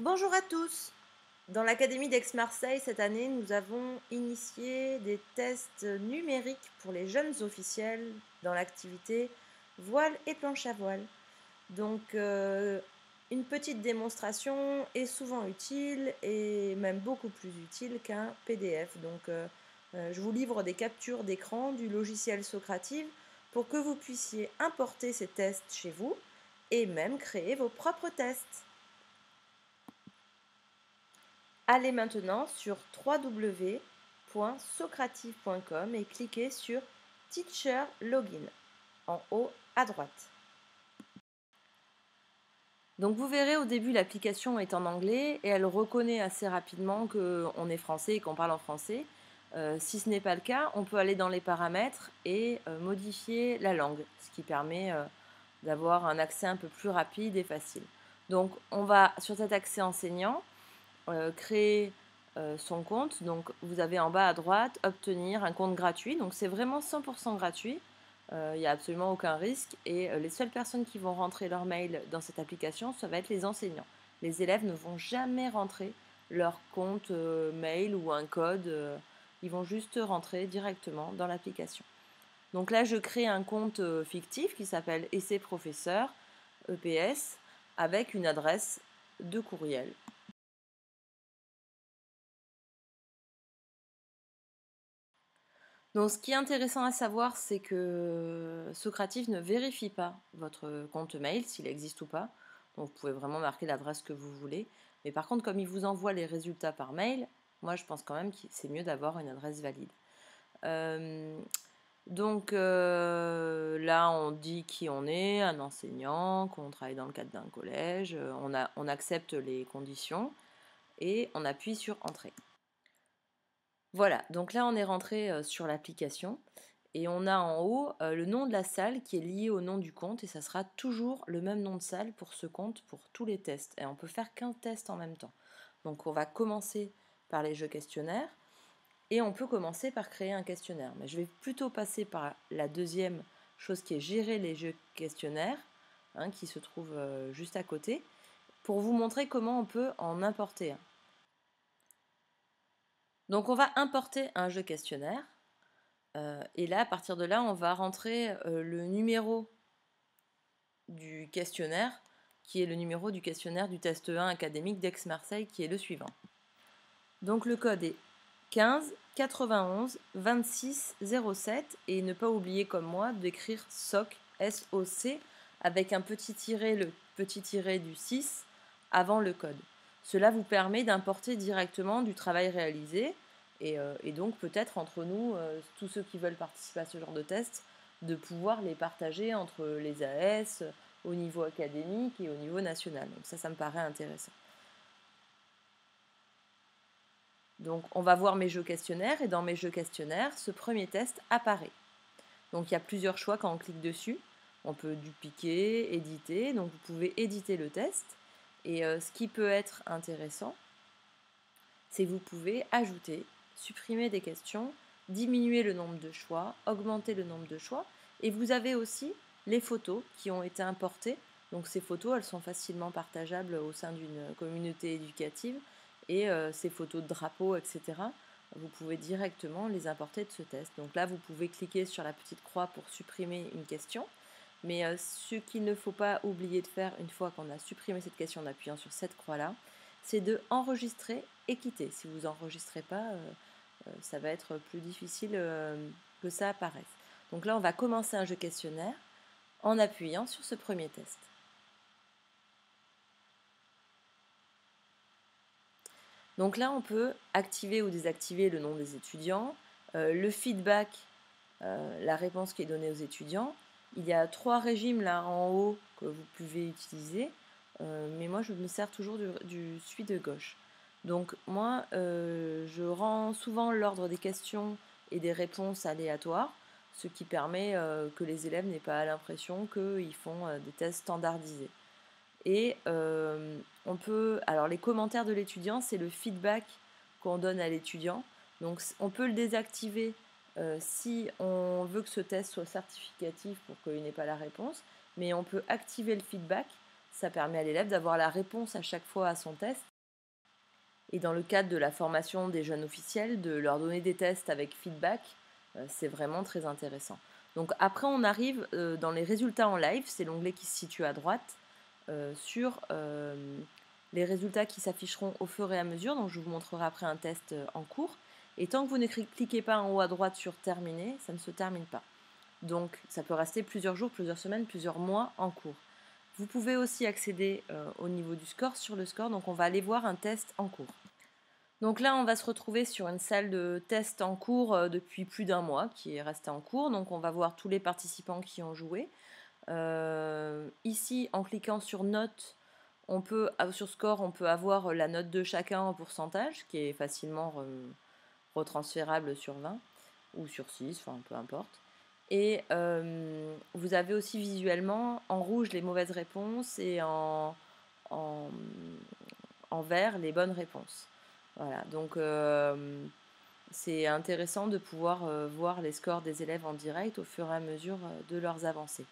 Bonjour à tous. Dans l'Académie d'Aix-Marseille, cette année, nous avons initié des tests numériques pour les jeunes officiels dans l'activité voile et planche à voile. Donc, une petite démonstration est souvent utile et même beaucoup plus utile qu'un PDF. Donc, je vous livre des captures d'écran du logiciel Socrative pour que vous puissiez importer ces tests chez vous et même créer vos propres tests. Allez maintenant sur www.socrative.com et cliquez sur Teacher Login en haut à droite. Donc vous verrez au début l'application est en anglais et elle reconnaît assez rapidement qu'on est français et qu'on parle en français. Si ce n'est pas le cas, on peut aller dans les paramètres et modifier la langue, ce qui permet d'avoir un accès un peu plus rapide et facile. Donc on va sur cet accès enseignant créer son compte. Donc vous avez en bas à droite obtenir un compte gratuit. Donc c'est vraiment 100% gratuit. Il n'y a absolument aucun risque et les seules personnes qui vont rentrer leur mail dans cette application, ça va être les enseignants. Les élèves ne vont jamais rentrer leur compte mail ou un code. Ils vont juste rentrer directement dans l'application. Donc là, je crée un compte fictif qui s'appelle Essai Professeur EPS avec une adresse de courriel. Donc, ce qui est intéressant à savoir, c'est que Socrative ne vérifie pas votre compte mail, s'il existe ou pas. Donc, vous pouvez vraiment marquer l'adresse que vous voulez. Mais par contre, comme il vous envoie les résultats par mail, moi, je pense quand même que c'est mieux d'avoir une adresse valide. Là, on dit qui on est, un enseignant, qu'on travaille dans le cadre d'un collège. On accepte les conditions et on appuie sur Entrée. Voilà, donc là on est rentré sur l'application et on a en haut le nom de la salle qui est lié au nom du compte et ça sera toujours le même nom de salle pour ce compte pour tous les tests. Et on peut faire qu'un test en même temps. Donc on va commencer par les jeux questionnaires et on peut commencer par créer un questionnaire. Mais je vais plutôt passer par la deuxième chose qui est gérer les jeux questionnaires, qui se trouve juste à côté, pour vous montrer comment on peut en importer un. Donc on va importer un jeu questionnaire. Et là, à partir de là, on va rentrer le numéro du questionnaire, qui est le numéro du questionnaire du test 1 académique d'Aix-Marseille, qui est le suivant. Donc le code est 15 91 26 07 et ne pas oublier comme moi d'écrire SOC, S-O-C, avec un petit tiret, le petit tiret du 6 avant le code. Cela vous permet d'importer directement du travail réalisé et donc peut-être entre nous, tous ceux qui veulent participer à ce genre de test, de pouvoir les partager entre les AS au niveau académique et au niveau national. Donc ça me paraît intéressant. Donc on va voir mes jeux questionnaires et dans mes jeux questionnaires, ce premier test apparaît. Donc il y a plusieurs choix quand on clique dessus. On peut dupliquer, éditer, donc vous pouvez éditer le test. Et ce qui peut être intéressant, c'est que vous pouvez ajouter, supprimer des questions, diminuer le nombre de choix, augmenter le nombre de choix. Et vous avez aussi les photos qui ont été importées. Donc ces photos, elles sont facilement partageables au sein d'une communauté éducative. Et ces photos de drapeaux, etc., vous pouvez directement les importer de ce test. Donc là, vous pouvez cliquer sur la petite croix pour supprimer une question. Mais ce qu'il ne faut pas oublier de faire une fois qu'on a supprimé cette question en appuyant sur cette croix-là, c'est de enregistrer et quitter. Si vous n'enregistrez pas, ça va être plus difficile que ça apparaisse. Donc là, on va commencer un jeu questionnaire en appuyant sur ce premier test. Donc là, on peut activer ou désactiver le nom des étudiants, le feedback, la réponse qui est donnée aux étudiants. Il y a 3 régimes là en haut que vous pouvez utiliser, mais moi je me sers toujours du celui de gauche. Donc moi, je rends souvent l'ordre des questions et des réponses aléatoires, ce qui permet que les élèves n'aient pas l'impression qu'ils font des tests standardisés. Et alors les commentaires de l'étudiant, c'est le feedback qu'on donne à l'étudiant. Donc on peut le désactiver si on veut que ce test soit certificatif pour qu'il n'ait pas la réponse, mais on peut activer le feedback. Ça permet à l'élève d'avoir la réponse à chaque fois à son test Et dans le cadre de la formation des jeunes officiels, de leur donner des tests avec feedback, c'est vraiment très intéressant. Donc après, on arrive dans les résultats en live, c'est l'onglet qui se situe à droite, sur les résultats qui s'afficheront au fur et à mesure. Donc je vous montrerai après un test en cours. Et tant que vous ne cliquez pas en haut à droite sur terminer, ça ne se termine pas. Donc ça peut rester plusieurs jours, plusieurs semaines, plusieurs mois en cours. Vous pouvez aussi accéder au niveau du score, sur le score, donc on va aller voir un test en cours. Donc là, on va se retrouver sur une salle de test en cours depuis plus d'1 mois, qui est restée en cours. Donc on va voir tous les participants qui ont joué. Ici, en cliquant sur notes, sur score, on peut avoir la note de chacun en pourcentage, qui est facilement retransférable sur 20 ou sur 6, enfin peu importe. Et vous avez aussi visuellement en rouge les mauvaises réponses et en, en vert les bonnes réponses. Voilà, donc c'est intéressant de pouvoir voir les scores des élèves en direct au fur et à mesure de leurs avancées.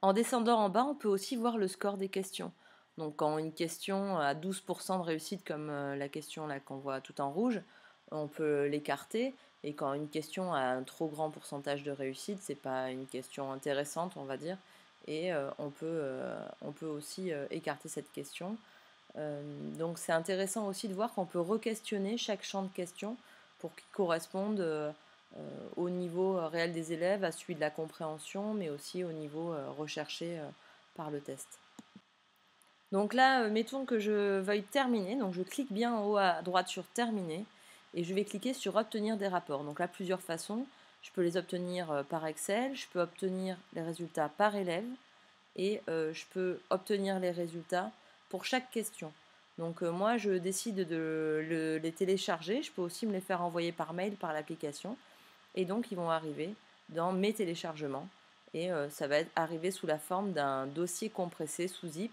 En descendant en bas, on peut aussi voir le score des questions. Donc quand une question a 12% de réussite, comme la question là qu'on voit tout en rouge, on peut l'écarter. Et quand une question a un trop grand pourcentage de réussite, c'est pas une question intéressante, on va dire. Et on peut aussi écarter cette question. Donc c'est intéressant aussi de voir qu'on peut re-questionner chaque champ de questions pour qu'il corresponde au niveau réel des élèves, à celui de la compréhension, mais aussi au niveau recherché par le test. Donc là, mettons que je veuille terminer, donc je clique bien en haut à droite sur terminer et je vais cliquer sur obtenir des rapports. Donc là, plusieurs façons. Je peux les obtenir par Excel, je peux obtenir les résultats par élève et je peux obtenir les résultats pour chaque question. Donc moi, je décide de les télécharger. Je peux aussi me les faire envoyer par mail par l'application. Et donc, ils vont arriver dans mes téléchargements. Et ça va arriver sous la forme d'un dossier compressé sous zip.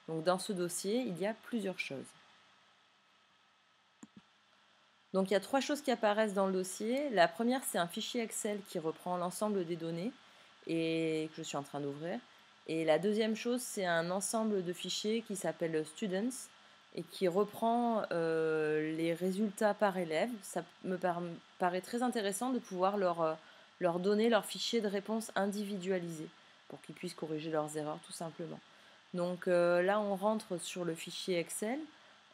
Donc dans ce dossier, il y a plusieurs choses. Donc il y a 3 choses qui apparaissent dans le dossier. La première, c'est un fichier Excel qui reprend l'ensemble des données et que je suis en train d'ouvrir. Et la deuxième chose, c'est un ensemble de fichiers qui s'appelle Students et qui reprend les résultats par élève. Ça me paraît très intéressant de pouvoir leur donner leur fichier de réponse individualisé pour qu'ils puissent corriger leurs erreurs tout simplement. Donc là, on rentre sur le fichier Excel.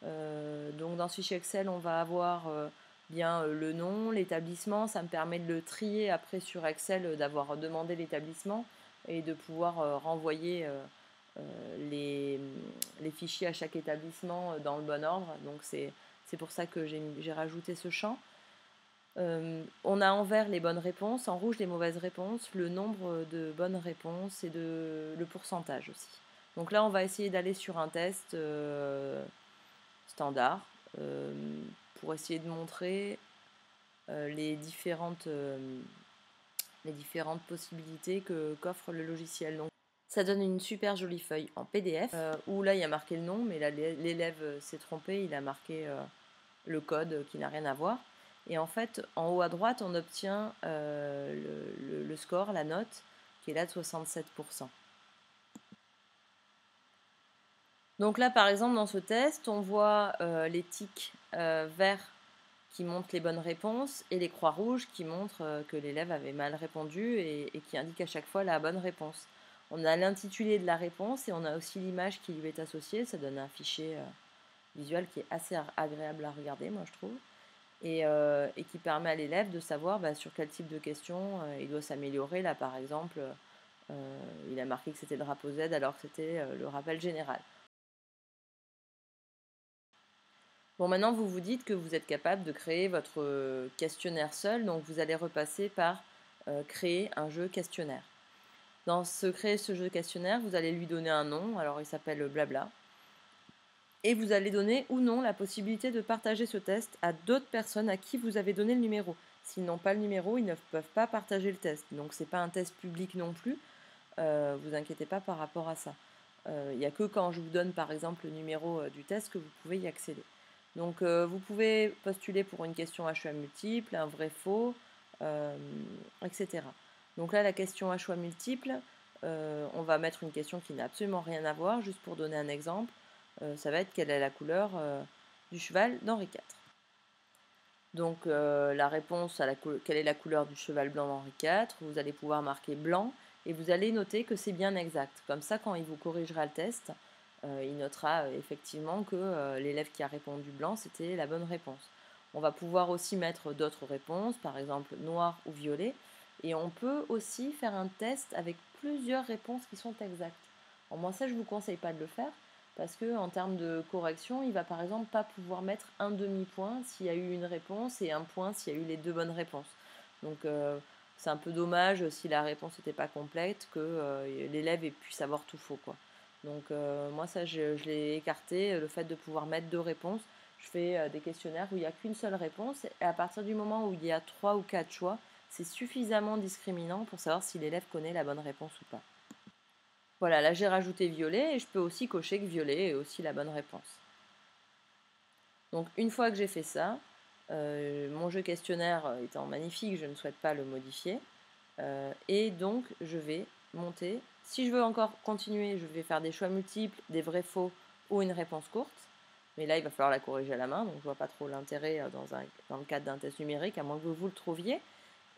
Donc dans ce fichier Excel, on va avoir bien le nom, l'établissement. Ça me permet de le trier après sur Excel, d'avoir demandé l'établissement et de pouvoir renvoyer les fichiers à chaque établissement dans le bon ordre. Donc c'est pour ça que j'ai rajouté ce champ. On a en vert les bonnes réponses, en rouge les mauvaises réponses, le nombre de bonnes réponses et le pourcentage aussi. Donc là, on va essayer d'aller sur un test standard pour essayer de montrer les différentes possibilités qu'offre le logiciel. Donc, ça donne une super jolie feuille en PDF où là il y a marqué le nom, mais là l'élève s'est trompé, il a marqué le code qui n'a rien à voir. Et en fait, en haut à droite, on obtient le score, la note, qui est là de 67%. Donc là, par exemple, dans ce test, on voit les tics verts qui montrent les bonnes réponses et les croix rouges qui montrent que l'élève avait mal répondu et qui indiquent à chaque fois la bonne réponse. On a l'intitulé de la réponse et on a aussi l'image qui lui est associée. Ça donne un fichier visuel qui est assez agréable à regarder, moi je trouve, et qui permet à l'élève de savoir sur quel type de question il doit s'améliorer. Là, par exemple, il a marqué que c'était le drapeau Z alors que c'était le rappel général. Bon, maintenant, vous vous dites que vous êtes capable de créer votre questionnaire seul, donc vous allez repasser par créer un jeu questionnaire. Dans créer ce jeu questionnaire, vous allez lui donner un nom, alors il s'appelle Blabla, et vous allez donner ou non la possibilité de partager ce test à d'autres personnes à qui vous avez donné le numéro. S'ils n'ont pas le numéro, ils ne peuvent pas partager le test, donc ce n'est pas un test public non plus, vous inquiétez pas par rapport à ça. Il n'y a que quand je vous donne par exemple le numéro du test que vous pouvez y accéder. Donc vous pouvez postuler pour une question à choix multiple, un vrai-faux, etc. Donc là, la question à choix multiple, on va mettre une question qui n'a absolument rien à voir, juste pour donner un exemple. Ça va être quelle est la couleur du cheval d'Henri IV. Donc la réponse à quelle est la couleur du cheval blanc d'Henri IV, vous allez pouvoir marquer blanc et vous allez noter que c'est bien exact. Comme ça, quand il vous corrigera le test, il notera effectivement que l'élève qui a répondu blanc, c'était la bonne réponse. On va pouvoir aussi mettre d'autres réponses, par exemple noir ou violet, et on peut aussi faire un test avec plusieurs réponses qui sont exactes. Alors moi ça je ne vous conseille pas de le faire, parce que en termes de correction, il va par exemple pas pouvoir mettre un demi-point s'il y a eu une réponse et un point s'il y a eu les deux bonnes réponses. Donc c'est un peu dommage si la réponse n'était pas complète que l'élève puisse avoir tout faux, quoi. Donc moi ça je l'ai écarté, le fait de pouvoir mettre deux réponses. Je fais des questionnaires où il n'y a qu'une seule réponse et à partir du moment où il y a 3 ou 4 choix, c'est suffisamment discriminant pour savoir si l'élève connaît la bonne réponse ou pas. Voilà, là j'ai rajouté violet et je peux aussi cocher que violet est aussi la bonne réponse. Donc une fois que j'ai fait ça, mon jeu questionnaire étant magnifique, je ne souhaite pas le modifier. Et donc je vais monter. Si je veux encore continuer, je vais faire des choix multiples, des vrais faux ou une réponse courte. Mais là, il va falloir la corriger à la main, donc je ne vois pas trop l'intérêt dans le cadre d'un test numérique, à moins que vous le trouviez.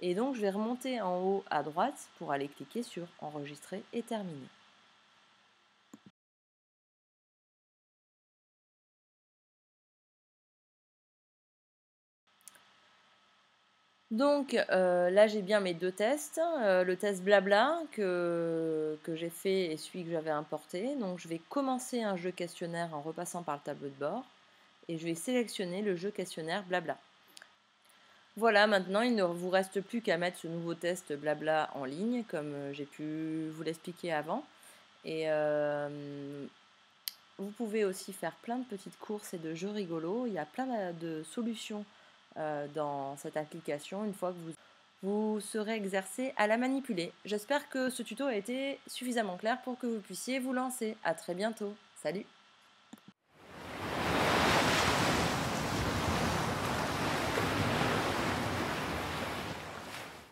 Et donc je vais remonter en haut à droite pour aller cliquer sur enregistrer et terminer. Donc là, j'ai bien mes deux tests. Le test blabla que j'ai fait et celui que j'avais importé. Donc je vais commencer un jeu questionnaire en repassant par le tableau de bord. Et je vais sélectionner le jeu questionnaire blabla. Voilà, maintenant il ne vous reste plus qu'à mettre ce nouveau test blabla en ligne, comme j'ai pu vous l'expliquer avant. Et vous pouvez aussi faire plein de petites courses et de jeux rigolos. Il y a plein de solutions dans cette application une fois que vous serez exercé à la manipuler. J'espère que ce tuto a été suffisamment clair pour que vous puissiez vous lancer. A très bientôt. Salut!